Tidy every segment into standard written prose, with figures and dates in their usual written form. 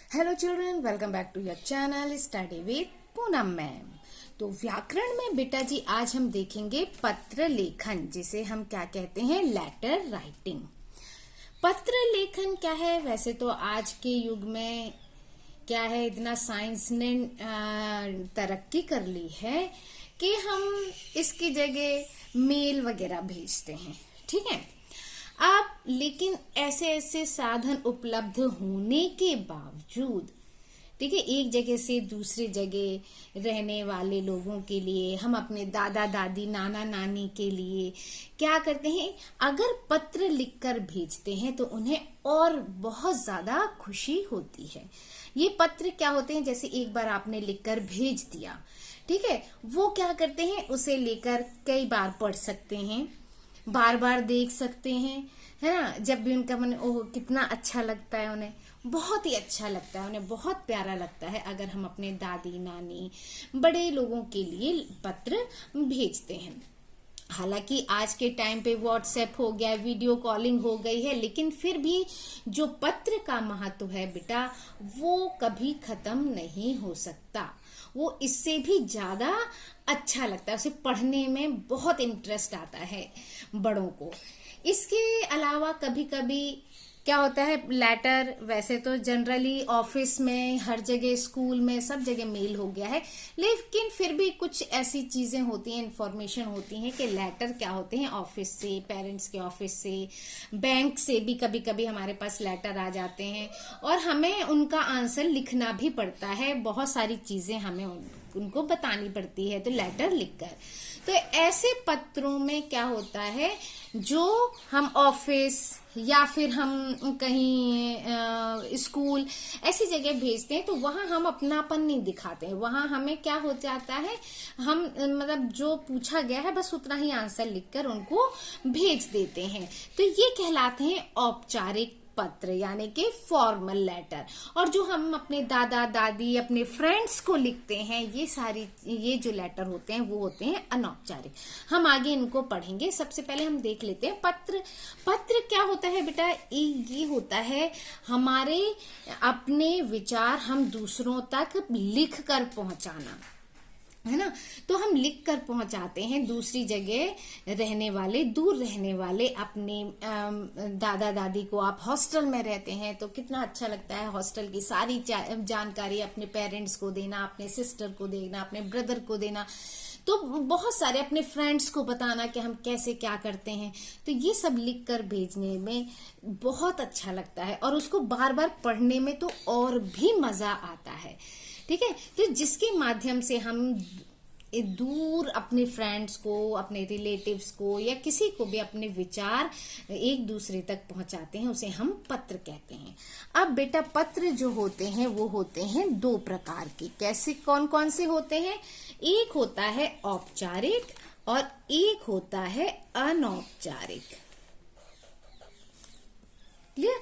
Hello children, welcome back to your channel study with Poonam ma'am. तो व्याकरण में बेटा जी आज हम देखेंगे पत्र लेखन, जिसे हम क्या कहते हैं, लेटर राइटिंग। पत्र लेखन क्या है? वैसे तो आज के युग में क्या है, इतना साइंस ने तरक्की कर ली है कि हम इसकी जगह मेल वगैरह भेजते हैं, ठीक है। अब लेकिन ऐसे ऐसे साधन उपलब्ध होने के बावजूद, ठीक है, एक जगह से दूसरी जगह रहने वाले लोगों के लिए, हम अपने दादा दादी नाना नानी के लिए क्या करते हैं, अगर पत्र लिखकर भेजते हैं तो उन्हें और बहुत ज्यादा खुशी होती है। ये पत्र क्या होते हैं, जैसे एक बार आपने लिखकर भेज दिया, ठीक है, वो क्या करते हैं, उसे लेकर कई बार पढ़ सकते हैं, बार बार देख सकते हैं, है ना। जब भी उनका मन, ओह कितना अच्छा लगता है, उन्हें बहुत ही अच्छा लगता है, उन्हें बहुत प्यारा लगता है अगर हम अपने दादी नानी बड़े लोगों के लिए पत्र भेजते हैं। हालांकि आज के टाइम पे व्हाट्सएप हो गया, वीडियो कॉलिंग हो गई है, लेकिन फिर भी जो पत्र का महत्व है बेटा, वो कभी खत्म नहीं हो सकता। वो इससे भी ज्यादा अच्छा लगता है, उसे पढ़ने में बहुत इंटरेस्ट आता है बड़ों को। इसके अलावा कभी कभी क्या होता है, लेटर वैसे तो जनरली ऑफिस में, हर जगह, स्कूल में, सब जगह मेल हो गया है, लेकिन फिर भी कुछ ऐसी चीजें होती हैं, इंफॉर्मेशन होती हैं कि लेटर क्या होते हैं, ऑफिस से, पेरेंट्स के ऑफिस से, बैंक से भी कभी कभी हमारे पास लेटर आ जाते हैं और हमें उनका आंसर लिखना भी पड़ता है, बहुत सारी चीजें हमें उनको बतानी पड़ती है, तो लेटर लिखकर। तो ऐसे पत्रों में क्या होता है, जो हम ऑफिस या फिर हम कहीं स्कूल ऐसी जगह भेजते हैं, तो वहां हम अपनापन नहीं दिखाते हैं, वहां हमें क्या हो जाता है, हम मतलब जो पूछा गया है बस उतना ही आंसर लिखकर उनको भेज देते हैं। तो ये कहलाते हैं औपचारिक पत्र, यानी कि फॉर्मल लेटर। और जो हम अपने दादा दादी, अपने फ्रेंड्स को लिखते हैं, ये जो लेटर होते हैं वो होते हैं अनौपचारिक। हम आगे इनको पढ़ेंगे। सबसे पहले हम देख लेते हैं पत्र। पत्र क्या होता है बेटा, ये होता है हमारे अपने विचार हम दूसरों तक लिख कर पहुंचाना, है ना। तो हम लिख कर पहुंचाते हैं दूसरी जगह रहने वाले, दूर रहने वाले अपने दादा दादी को। आप हॉस्टल में रहते हैं तो कितना अच्छा लगता है हॉस्टल की सारी जानकारी अपने पेरेंट्स को देना, अपने सिस्टर को देना, अपने ब्रदर को देना, तो बहुत सारे अपने फ्रेंड्स को बताना कि हम कैसे क्या करते हैं। तो ये सब लिख कर भेजने में बहुत अच्छा लगता है और उसको बार बार पढ़ने में तो और भी मजा आता है, ठीक है। तो जिसके माध्यम से हम दूर अपने फ्रेंड्स को, अपने रिलेटिव्स को या किसी को भी अपने विचार एक दूसरे तक पहुंचाते हैं, उसे हम पत्र कहते हैं। अब बेटा पत्र जो होते हैं वो होते हैं दो प्रकार के। कैसे, कौन कौन से होते हैं? एक होता है औपचारिक और एक होता है अनौपचारिक। क्लियर?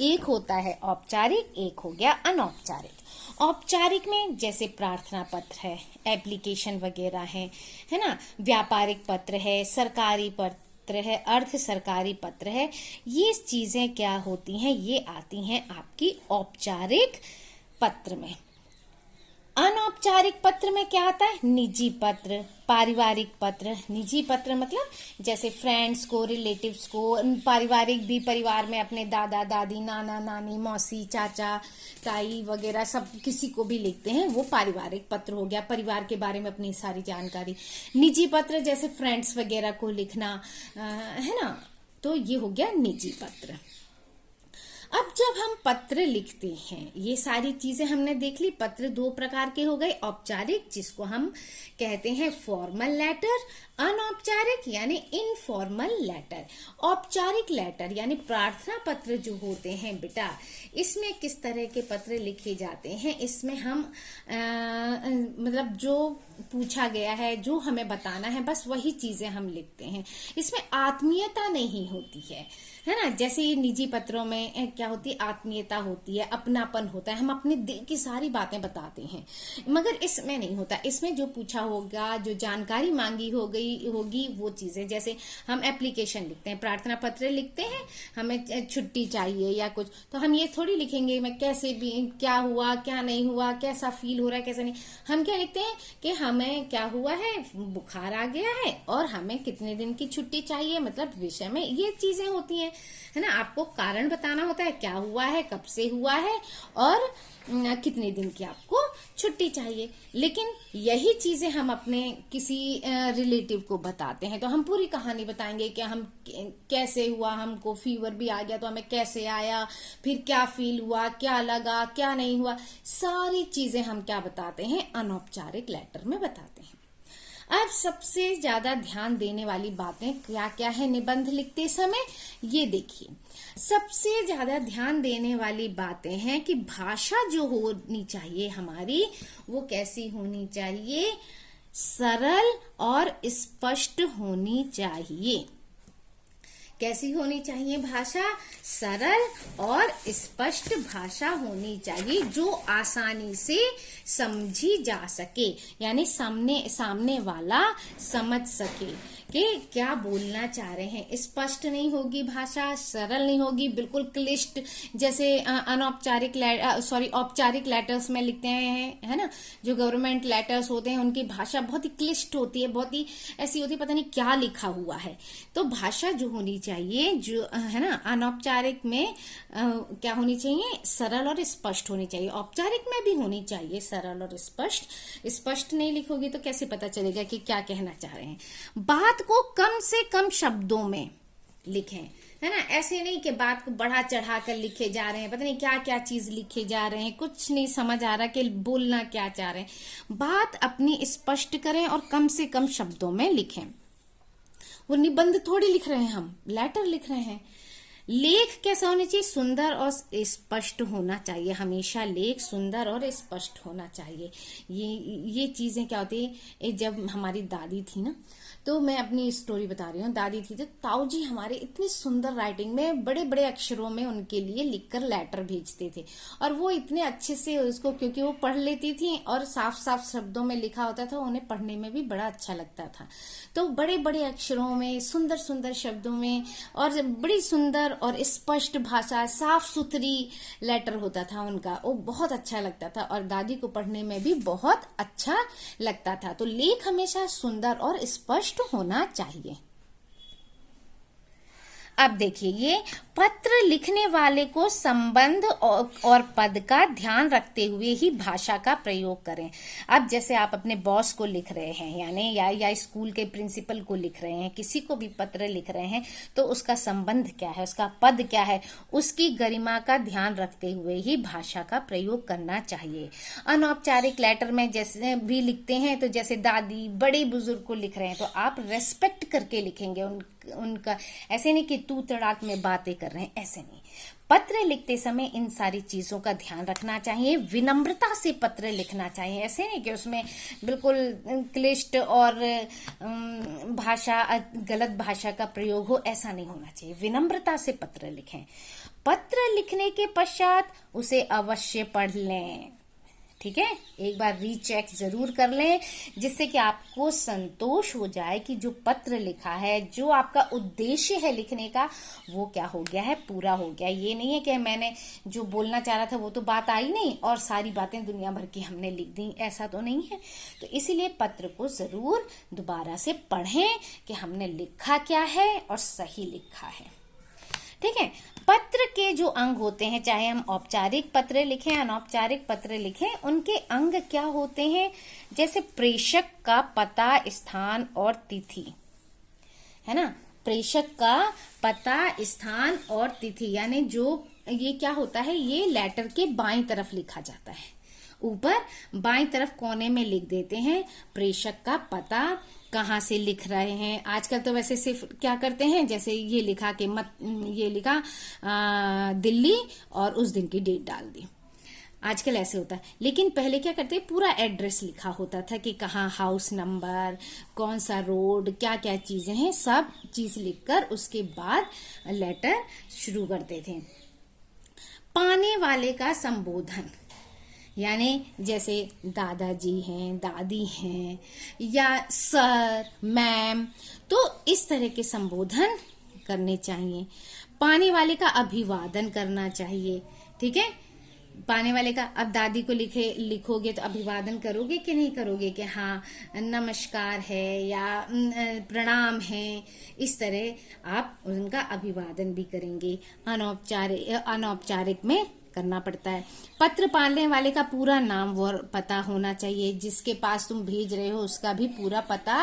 एक होता है औपचारिक, एक हो गया अनौपचारिक। औपचारिक में जैसे प्रार्थना पत्र है, एप्लीकेशन वगैरह है ना, व्यापारिक पत्र है, सरकारी पत्र है, अर्ध सरकारी पत्र है, ये चीजें क्या होती हैं, ये आती हैं आपकी औपचारिक पत्र में। अनौपचारिक पत्र में क्या आता है? निजी पत्र, पारिवारिक पत्र। निजी पत्र मतलब जैसे फ्रेंड्स को, रिलेटिव्स को, पारिवारिक भी, परिवार में अपने दादा दादी, नाना नानी, मौसी, चाचा, ताई वगैरह सब किसी को भी लिखते हैं, वो पारिवारिक पत्र हो गया, परिवार के बारे में अपनी सारी जानकारी। निजी पत्र जैसे फ्रेंड्स वगैरह को लिखना, है ना, तो ये हो गया निजी पत्र। अब जब हम पत्र लिखते हैं, ये सारी चीजें हमने देख ली। पत्र दो प्रकार के हो गए, औपचारिक जिसको हम कहते हैं फॉर्मल लेटर, अनौपचारिक यानी इनफॉर्मल लेटर। औपचारिक लेटर यानी प्रार्थना पत्र जो होते हैं बेटा, इसमें किस तरह के पत्र लिखे जाते हैं, इसमें हम मतलब जो पूछा गया है, जो हमें बताना है, बस वही चीजें हम लिखते हैं। इसमें आत्मीयता नहीं होती है ना। जैसे ये निजी पत्रों में क्या क्या होती है, आत्मीयता होती है, अपनापन होता है, हम अपने दिल की सारी बातें बताते हैं। मगर इसमें नहीं होता, इसमें जो पूछा होगा, जो जानकारी मांगी होगी वो चीजें, जैसे हम एप्लीकेशन लिखते हैं, प्रार्थना पत्र लिखते हैं, हमें छुट्टी चाहिए या कुछ, तो हम ये थोड़ी लिखेंगे मैं कैसे भी, क्या हुआ क्या नहीं हुआ, कैसा फील हो रहा है कैसा नहीं। हम क्या लिखते हैं कि हमें क्या हुआ है, बुखार आ गया है और हमें कितने दिन की छुट्टी चाहिए, मतलब विषय में ये चीजें होती हैं, है ना। आपको कारण बताना होता है, क्या हुआ है, कब से हुआ है और कितने दिन की आपको छुट्टी चाहिए। लेकिन यही चीजें हम अपने किसी रिलेटिव को बताते हैं तो हम पूरी कहानी बताएंगे कि हम कैसे हुआ, हमको फीवर भी आ गया तो हमें कैसे आया, फिर क्या फील हुआ, क्या लगा, क्या नहीं हुआ, सारी चीजें हम क्या बताते हैं, अनौपचारिक लेटर में बताते हैं। अब सबसे ज्यादा ध्यान देने वाली बातें क्या क्या है निबंध लिखते समय, ये देखिए। सबसे ज्यादा ध्यान देने वाली बातें हैं कि भाषा जो होनी चाहिए हमारी, वो कैसी होनी चाहिए, सरल और स्पष्ट होनी चाहिए। कैसी होनी चाहिए भाषा, सरल और स्पष्ट भाषा होनी चाहिए, जो आसानी से समझी जा सके, यानी सामने वाला समझ सके कि क्या बोलना चाह रहे हैं। स्पष्ट नहीं होगी भाषा, सरल नहीं होगी, बिल्कुल क्लिष्ट, जैसे औपचारिक लेटर्स में लिखते हैं, है ना, जो गवर्नमेंट लेटर्स होते हैं उनकी भाषा बहुत ही क्लिष्ट होती है, बहुत ही ऐसी होती है, पता नहीं क्या लिखा हुआ है। तो भाषा जो होनी चाहिए, जो है ना, अनौपचारिक में क्या होनी चाहिए, सरल और स्पष्ट होनी चाहिए। औपचारिक में भी होनी चाहिए सरल और स्पष्ट। स्पष्ट नहीं लिखोगे तो कैसे पता चलेगा कि क्या कहना चाह रहे हैं। बात को कम से कम शब्दों में लिखें, है ना, ऐसे नहीं कि बात को बढ़ा चढ़ा कर लिखे जा रहे हैं, पता नहीं क्या क्या चीज लिखे जा रहे हैं, कुछ नहीं समझ आ रहा कि बोलना क्या चाह रहे हैं। बात अपनी स्पष्ट करें और कम से कम शब्दों में लिखें। वो निबंध थोड़ी लिख रहे हैं, हम लेटर लिख रहे हैं। लेख कैसा होना चाहिए, सुंदर और स्पष्ट होना चाहिए। हमेशा लेख सुंदर और स्पष्ट होना चाहिए। ये चीजें क्या होती है, जब हमारी दादी थी ना, तो मैं अपनी स्टोरी बता रही हूँ, दादी थी तो ताऊ जी हमारे इतनी सुंदर राइटिंग में बड़े बड़े अक्षरों में उनके लिए लिखकर लेटर भेजते थे, और वो इतने अच्छे से उसको, क्योंकि वो पढ़ लेती थी और साफ साफ शब्दों में लिखा होता था, उन्हें पढ़ने में भी बड़ा अच्छा लगता था। तो बड़े बड़े अक्षरों में, सुंदर सुंदर शब्दों में, और बड़ी सुंदर और स्पष्ट भाषा, साफ सुथरी लेटर होता था उनका, वो बहुत अच्छा लगता था और दादी को पढ़ने में भी बहुत अच्छा लगता था। तो लेख हमेशा सुंदर और स्पष्ट होना चाहिए। अब देखिए, ये पत्र लिखने वाले को संबंध और पद का ध्यान रखते हुए ही भाषा का प्रयोग करें। अब जैसे आप अपने बॉस को लिख रहे हैं, यानी या स्कूल के प्रिंसिपल को लिख रहे हैं, किसी को भी पत्र लिख रहे हैं, तो उसका संबंध क्या है, उसका पद क्या है, उसकी गरिमा का ध्यान रखते हुए ही भाषा का प्रयोग करना चाहिए। अनौपचारिक लेटर में जैसे भी लिखते हैं, तो जैसे दादी बड़े बुजुर्ग को लिख रहे हैं, तो आप रेस्पेक्ट करके लिखेंगे उनका, ऐसे नहीं कि तू तड़ाक में बातें कर रहे हैं, ऐसे नहीं। पत्र लिखते समय इन सारी चीजों का ध्यान रखना चाहिए। विनम्रता से पत्र लिखना चाहिए, ऐसे नहीं कि उसमें बिल्कुल क्लिष्ट और गलत भाषा का प्रयोग हो, ऐसा नहीं होना चाहिए। विनम्रता से पत्र लिखें। पत्र लिखने के पश्चात उसे अवश्य पढ़ लें, ठीक है, एक बार रीचेक जरूर कर लें, जिससे कि आपको संतोष हो जाए कि जो पत्र लिखा है, जो आपका उद्देश्य है लिखने का, वो क्या हो गया है, पूरा हो गया। ये नहीं है कि मैंने जो बोलना चाह रहा था वो तो बात आई नहीं और सारी बातें दुनिया भर की हमने लिख दी, ऐसा तो नहीं है। तो इसीलिए पत्र को जरूर दोबारा से पढ़ें कि हमने लिखा क्या है और सही लिखा है, ठीक है। पत्र के जो अंग होते हैं, चाहे हम औपचारिक पत्र लिखें, अनौपचारिक पत्र लिखें, उनके अंग क्या होते हैं, जैसे प्रेषक का पता, स्थान और तिथि, है ना। प्रेषक का पता, स्थान और तिथि, यानी जो ये क्या होता है, ये लेटर के बाईं तरफ लिखा जाता है, ऊपर बाईं तरफ कोने में लिख देते हैं प्रेषक का पता, कहाँ से लिख रहे हैं। आजकल तो वैसे सिर्फ क्या करते हैं, जैसे ये लिखा कि ये लिखा दिल्ली और उस दिन की डेट डाल दी, आजकल ऐसे होता है। लेकिन पहले क्या करते हैं, पूरा एड्रेस लिखा होता था कि कहाँ, हाउस नंबर, कौन सा रोड, क्या क्या चीजें हैं, सब चीज लिखकर उसके बाद लेटर शुरू करते थे। पाने वाले का संबोधन, यानी जैसे दादाजी हैं, दादी हैं, या सर, मैम, तो इस तरह के संबोधन करने चाहिए। पाने वाले का अभिवादन करना चाहिए, ठीक है। पाने वाले का, अब दादी को लिखोगे तो अभिवादन करोगे कि नहीं करोगे कि हाँ नमस्कार है या प्रणाम है, इस तरह आप उनका अभिवादन भी करेंगे। अनौपचारिक में करना पड़ता है। पत्र पालने वाले का पूरा नाम व पता होना चाहिए, जिसके पास तुम भेज रहे हो उसका भी पूरा पता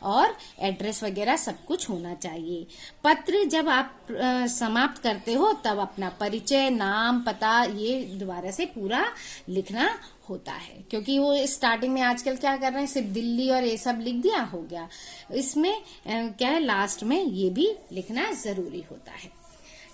और एड्रेस वगैरह सब कुछ होना चाहिए। पत्र जब आप समाप्त करते हो तब अपना परिचय, नाम, पता ये दोबारा से पूरा लिखना होता है, क्योंकि वो स्टार्टिंग में आजकल क्या कर रहे हैं, सिर्फ दिल्ली और ये सब लिख दिया, हो गया। इसमें क्या है, लास्ट में ये भी लिखना जरूरी होता है,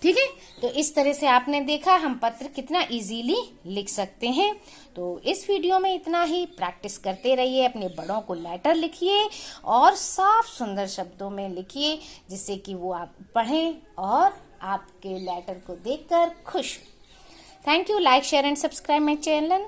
ठीक है। तो इस तरह से आपने देखा हम पत्र कितना इजीली लिख सकते हैं। तो इस वीडियो में इतना ही। प्रैक्टिस करते रहिए, अपने बड़ों को लेटर लिखिए और साफ सुंदर शब्दों में लिखिए, जिससे कि वो आप पढ़ें और आपके लेटर को देखकर खुश हो। Thank you. Like, share and subscribe my channel.